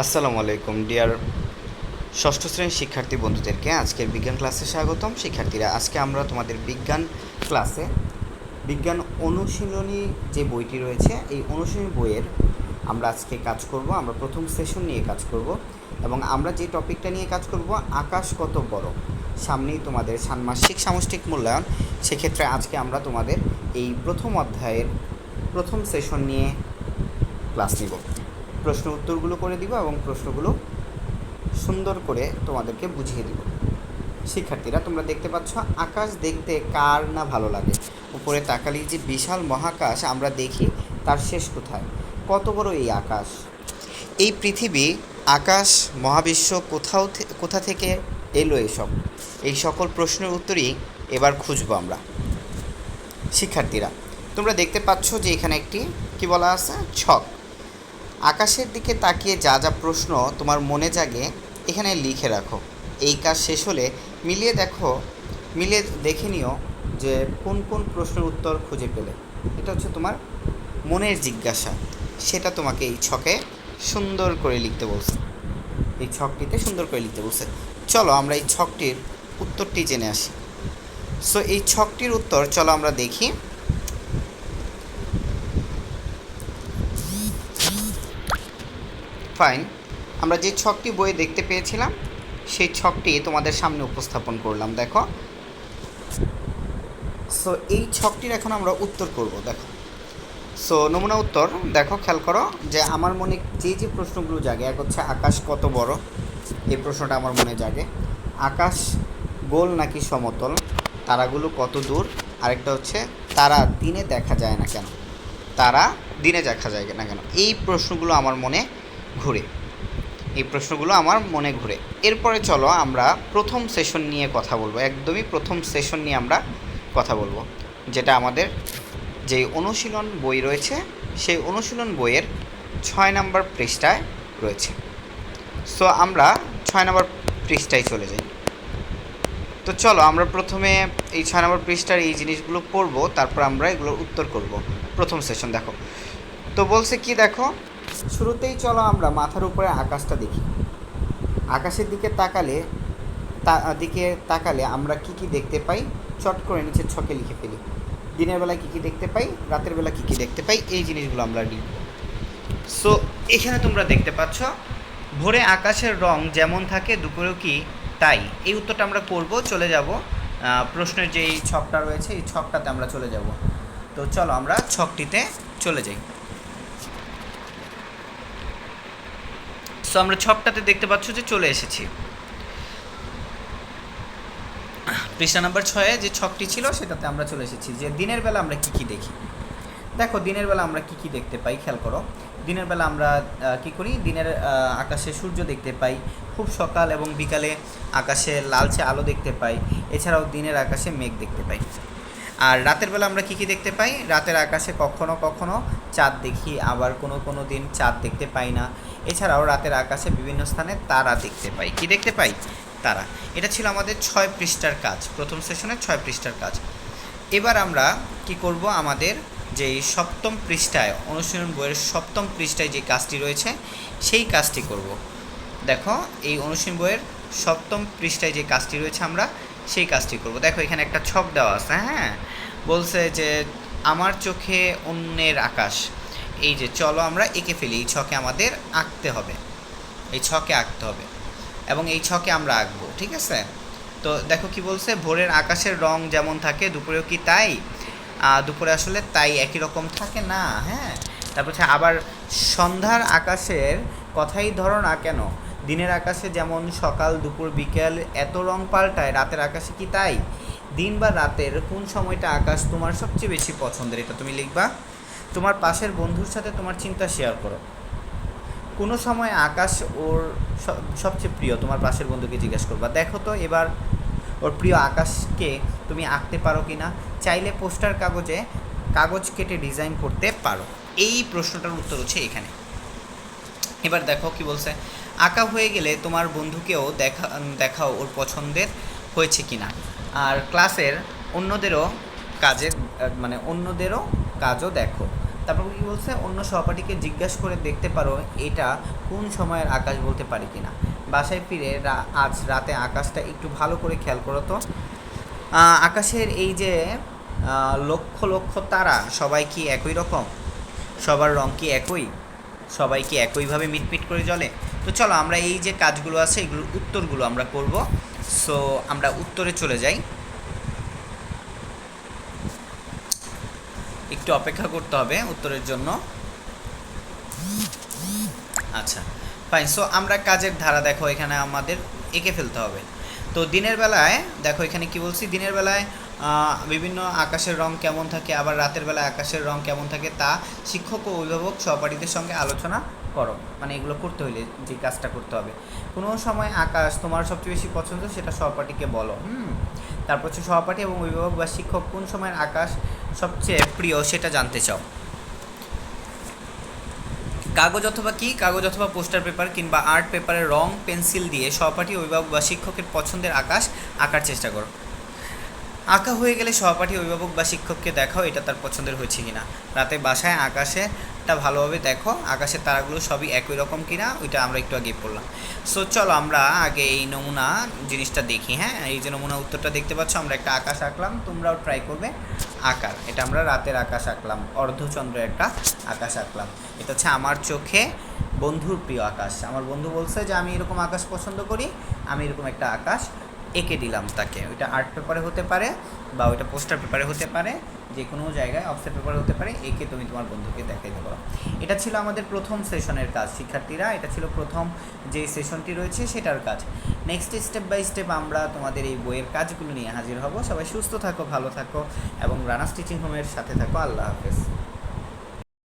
আসসালামু আলাইকুম ডিয়ার ষষ্ঠ শ্রেণীর শিক্ষার্থী বন্ধুদেরকে আজকের বিজ্ঞান ক্লাসে স্বাগতম। শিক্ষার্থীরা, আজকে আমরা তোমাদের বিজ্ঞান ক্লাসে বিজ্ঞান অনুশীলনী যে বইটি রয়েছে এই অনুশীলনী বইয়ের আমরা আজকে কাজ করব। আমরা প্রথম সেশন নিয়ে কাজ করব এবং আমরা যে টপিকটা নিয়ে কাজ করব, আকাশ কত বড়। সামনেই তোমাদের ষান্মাসিক সামষ্টিক মূল্যায়ন, সেক্ষেত্রে আজকে আমরা তোমাদের এই প্রথম অধ্যায়ের প্রথম সেশন নিয়ে ক্লাস নিব। প্রশ্ন উত্তরগুলো করে দিব এবং প্রশ্নগুলো সুন্দর করে তোমাদেরকে বুঝিয়ে দিব। শিক্ষার্থীরা, তোমরা দেখতে পাচ্ছ আকাশ দেখতে কার না ভালো লাগে। উপরে তাকালেই যে বিশাল মহাকাশ আমরা দেখি, তার শেষ কোথায়? কত বড় এই আকাশ, এই পৃথিবী, আকাশ, মহাবিশ্ব, কোথা থেকে এলো এসব? এই সকল প্রশ্নের উত্তরই এবার খুঁজব আমরা। শিক্ষার্থীরা, তোমরা দেখতে পাচ্ছ যে এখানে একটি কি বলা আছে, ছক। আকাশের দিকে তাকিয়ে যা যা প্রশ্ন তোমার মনে জাগে এখানে লিখে রাখো। এই কাজ শেষ হলে মিলিয়ে দেখে নিও যে কোন কোন প্রশ্নের উত্তর খুঁজে পেলে। এটা হচ্ছে তোমার মনের জিজ্ঞাসা, সেটা তোমাকে এই ছকে সুন্দর করে লিখতে বলছে, এই ছকটিতে সুন্দর করে লিখতে বলছে। চলো আমরা এই ছকটির উত্তরটি জেনে আসি। সো এই ছকটির উত্তর চলো আমরা দেখি। ফাইন, আমরা যে ছকটি বইয়ে দেখতে পেয়েছিলাম সেই ছকটি তোমাদের সামনে উপস্থাপন করলাম। দেখো, সো এই ছকটির এখন আমরা উত্তর করব। দেখো, সো নমুনা উত্তর দেখো, খেয়াল করো যে আমার মনে যে যে প্রশ্নগুলো জাগে, এক হচ্ছে আকাশ কত বড়, এই প্রশ্নটা আমার মনে জাগে। আকাশ গোল নাকি সমতল, তারাগুলো কত দূর, আরেকটা হচ্ছে তারা দিনে দেখা যায় না কেন, তারা দিনে দেখা যায় না কেন। এই প্রশ্নগুলো আমার মনে ঘুরে, এরপরে চলো আমরা প্রথম সেশন নিয়ে কথা বলবো। একদমই প্রথম সেশন নিয়ে আমরা কথা বলবো, যেটা আমাদের যে অনুশীলন বই রয়েছে সেই অনুশীলন বইয়ের 6 নম্বর পৃষ্ঠায় রয়েছে। সো আমরা 6 নম্বর পৃষ্ঠায় চলে যাই। তো চলো আমরা প্রথমে এই 6 নম্বর পৃষ্ঠার এই জিনিসগুলো পড়বো, তারপর আমরা এগুলোর উত্তর করব। প্রথম সেশন দেখো, তো বলছে কি, দেখো শুরুতেই চলো আমরা মাথার উপরে আকাশটা দেখি। আকাশের দিকে তাকালে আমরা কি কি দেখতে পাই, চট করে নিচের ছকে লিখে ফেলি। দিনের বেলায় কী কী দেখতে পাই, রাতের বেলা কী কী দেখতে পাই, এই জিনিসগুলো আমরা লিখব। সো এখানে তোমরা দেখতে পাচ্ছ, ভোরে আকাশের রং যেমন থাকে দুপুরেও কি তাই। এই উত্তরটা আমরা করব, চলে যাব প্রশ্নের যে এই ছকটা রয়েছে এই ছকটাতে আমরা চলে যাব। তো চলো আমরা ছকটিতে চলে যাই। সো আমরা ছকটাতে দেখতে পাচ্ছ যে চলে এসেছি। পৃষ্ঠা নাম্বার 6 যে ছকটি ছিল সেটাতে আমরা চলে এসেছি। যে দিনের বেলা আমরা কী কী দেখি, দেখো দিনের বেলা আমরা কী কী দেখতে পাই, খেয়াল করো। দিনের বেলা আমরা কী করি, দিনের আকাশে সূর্য দেখতে পাই, খুব সকাল এবং বিকালে আকাশে লালচে আলো দেখতে পাই, এছাড়াও দিনের আকাশে মেঘ দেখতে পাই। আর রাতের বেলা আমরা কী কী দেখতে পাই, রাতের আকাশে কখনো কখনো চাঁদ দেখি, আবার কোনো দিন চাঁদ দেখতে পাই না। এছাড়াও রাতের আকাশে বিভিন্ন স্থানে তারা দেখতে পাই। কি দেখতে পাই? তারা। এটা ছিল আমাদের 6 পৃষ্ঠার কাজ, প্রথম সেশনের 6 পৃষ্ঠার কাজ। এবার আমরা কি করব, আমাদের যেই সপ্তম পৃষ্ঠায় অনুশীলন বইয়ের সপ্তম পৃষ্ঠায় যে কাজটি রয়েছে সেই কাজটি করব। দেখো, এই অনুশীলন বইয়ের সপ্তম পৃষ্ঠায় যে কাজটি রয়েছে আমরা সেই কাজটি করব। দেখো এখানে একটা ছক দেওয়া আছে, হ্যাঁ, বলছে যে আমার চোখে অন্যের আকাশ। এই যে চলো আমরা এঁকে ফেলি, এই ছকে আমাদের আঁকতে হবে, এই ছকে আঁকতে হবে এবং এই ছকে আমরা আঁকবো, ঠিক আছে? তো দেখো কি বলছে, ভোরের আকাশের রং যেমন থাকে দুপুরেও কি তাই। দুপুরে আসলে তাই একই রকম থাকে না, হ্যাঁ। তারপর হচ্ছে আবার সন্ধ্যার আকাশের কথাই ধরো না কেন, দিনের আকাশে যেমন সকাল দুপুর বিকেল এত রং পাল্টায়, রাতের আকাশে কি তাই। দিন বা রাতের কোন সময়টা আকাশ তোমার সবচেয়ে বেশি পছন্দের, এটা তুমি লিখবা। তোমার পাশের বন্ধুর সাথে তোমার চিন্তা শেয়ার করো। কোনো সময় আকাশ ওর সবচেয়ে প্রিয়, তোমার পাশের বন্ধুকে জিজ্ঞেস করবা। দেখো তো এবার ওর প্রিয় আকাশকে তুমি আঁকতে পারো কি না। চাইলে পোস্টার কাগজ কেটে ডিজাইন করতে পারো। এই প্রশ্নটার উত্তর হচ্ছে এখানে। এবার দেখো কি বলছে, আঁকা হয়ে গেলে তোমার বন্ধুকেও দেখাও ওর পছন্দের হয়েছে কি না। আর ক্লাসের অন্যদেরও কাজও দেখো। তারপর কি বলছে, অন্য সহপাঠীকে জিজ্ঞাসা করে দেখতে পারো এটা কোন সময়ের আকাশ বলতে পারি কিনা। বাসায় ফিরে আজ রাতে আকাশটা একটু ভালো করে খেয়াল করো তো। আকাশের এই যে লক্ষ লক্ষ তারা, সবাই কি একই রকম? সবার রং কি একই? সবাই কি একইভাবে মিটমিট করে জ্বলে? তো চলো আমরা এই যে কাজগুলো আছে এগুলোর উত্তরগুলো আমরা করব। সো আমরা উত্তরে চলে যাই। একটু অপেক্ষা করতে হবে উত্তরের জন্য। আচ্ছা ফাইন। সো আমরা কাজের ধারা দেখো এখানে আমাদের এঁকে ফেলতে হবে। তো দিনের বেলায় দেখো এখানে কি বলছি, দিনের বেলায় বিভিন্ন আকাশের রং কেমন থাকে, আবার রাতের বেলায় আকাশের রং কেমন থাকে তা শিক্ষক ও অভিভাবক সহপাঠীদের সঙ্গে আলোচনা করো। মানে এগুলো করতে হইলে যে কাজটা করতে হবে, কোনো সময় আকাশ তোমার সবচেয়ে বেশি পছন্দ সেটা সহপাঠীকে বলো। তারপর হচ্ছে সহপাঠী এবং অভিভাবক বা শিক্ষক কোন সময়ের আকাশ সবচেয়ে প্রিয় সেটা জানতে চাও। কাগজ অথবা পোস্টার পেপার কিংবা আর্ট পেপারের রং পেন্সিল দিয়ে সহপাঠী, অভিভাবক বা শিক্ষকের পছন্দের আকাশ আঁকার চেষ্টা করো। আঁকা হয়ে গেলে সহপাঠী, অভিভাবক বা শিক্ষককে দেখাও এটা তার পছন্দের হয়েছে কিনা। রাতে বাসায় আকাশেটা ভালোভাবে দেখো, আকাশের তারাগুলো সবই একই রকম কিনা, ওইটা আমরা একটু আগে পড়লাম। সো চলো আমরা আগে এই নমুনা জিনিসটা দেখি। হ্যাঁ, এই যে নমুনা উত্তরটা দেখতে পাচ্ছ, আমরা একটা আকাশ আঁকলাম, তোমরাও ট্রাই করবে আঁকার। এটা আমরা রাতের আকাশ আঁকলাম, অর্ধচন্দ্রের একটা আকাশ আঁকলাম। এটা হচ্ছে আমার চোখে বন্ধুর প্রিয় আকাশ। আমার বন্ধু বলছে যে আমি এরকম আকাশ পছন্দ করি, আমি এরকম একটা আকাশ এঁকে দিলাম তাকে। ওইটা আর্ট পেপারে হতে পারে বা ওইটা পোস্টার পেপারে হতে পারে, যে কোনো জায়গায় অফসেট পেপারে হতে পারে, এঁকে তুমি তোমার বন্ধুকে দেখাইতে পারো। এটা ছিল আমাদের প্রথম সেশনের কাজ শিক্ষার্থীরা, এটা ছিল প্রথম যে সেশনটি রয়েছে সেটার কাজ। নেক্সট স্টেপ বাই স্টেপ আমরা তোমাদের এই বইয়ের কাজগুলো নিয়ে হাজির হব। সবাই সুস্থ থাকো, ভালো থাকো এবং রানা স্টিচিং হোমের সাথে থাকো। আল্লাহ হাফেজ।